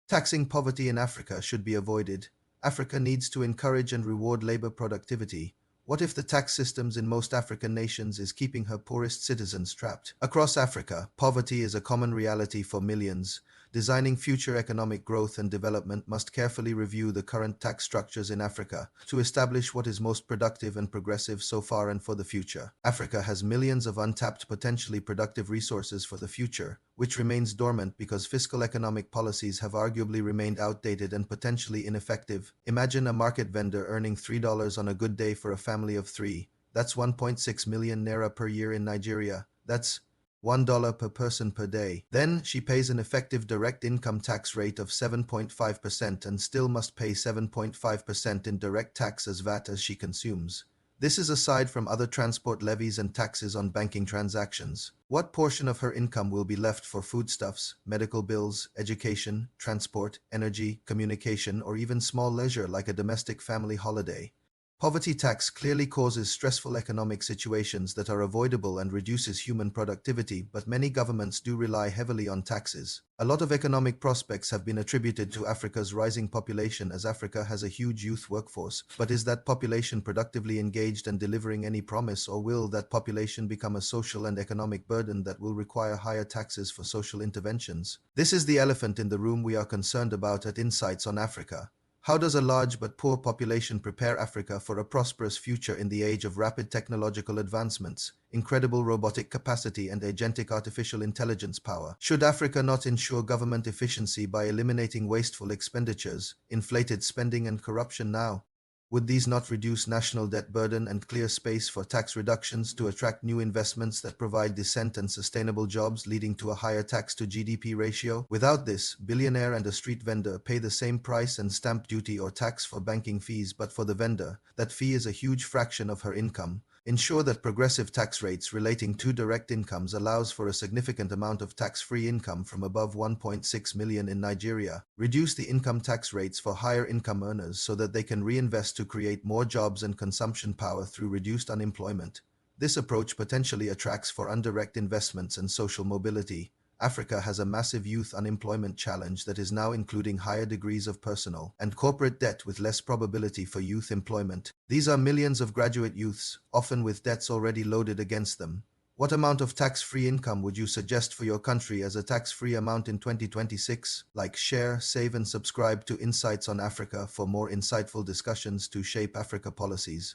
Taxing poverty in Africa should be avoided. Africa needs to encourage and reward labor productivity. What if the tax systems in most African nations is keeping her poorest citizens trapped? Across Africa, poverty is a common reality for millions. Designing future economic growth and development must carefully review the current tax structures in Africa to establish what is most productive and progressive so far and for the future. Africa has millions of untapped, potentially productive resources for the future, which remains dormant because fiscal economic policies have arguably remained outdated and potentially ineffective. Imagine a market vendor earning $3 on a good day for a family of three. That's 1.6 million naira per year in Nigeria. That's $1 per person per day. Then she pays an effective direct income tax rate of 7.5% and still must pay 7.5% in direct tax as VAT as she consumes. This is aside from other transport levies and taxes on banking transactions. What portion of her income will be left for foodstuffs, medical bills, education, transport, energy, communication, or even small leisure like a domestic family holiday? Poverty tax clearly causes stressful economic situations that are avoidable and reduces human productivity, but many governments do rely heavily on taxes. A lot of economic prospects have been attributed to Africa's rising population as Africa has a huge youth workforce. But is that population productively engaged and delivering any promise, or will that population become a social and economic burden that will require higher taxes for social interventions? This is the elephant in the room we are concerned about at Insights on Africa. How does a large but poor population prepare Africa for a prosperous future in the age of rapid technological advancements, incredible robotic capacity, and agentic artificial intelligence power? Should Africa not ensure government efficiency by eliminating wasteful expenditures, inflated spending, and corruption now? Would these not reduce national debt burden and clear space for tax reductions to attract new investments that provide decent and sustainable jobs, leading to a higher tax-to-GDP ratio? Without this, billionaire and a street vendor pay the same price and stamp duty or tax for banking fees, but for the vendor, that fee is a huge fraction of her income. Ensure that progressive tax rates relating to direct incomes allows for a significant amount of tax-free income from above 1.6 million in Nigeria. Reduce the income tax rates for higher income earners so that they can reinvest to create more jobs and consumption power through reduced unemployment. This approach potentially attracts for indirect investments and social mobility. Africa has a massive youth unemployment challenge that is now including higher degrees of personal and corporate debt with less probability for youth employment. These are millions of graduate youths, often with debts already loaded against them. What amount of tax-free income would you suggest for your country as a tax-free amount in 2026? Like, share, save, and subscribe to Insights on Africa for more insightful discussions to shape Africa policies.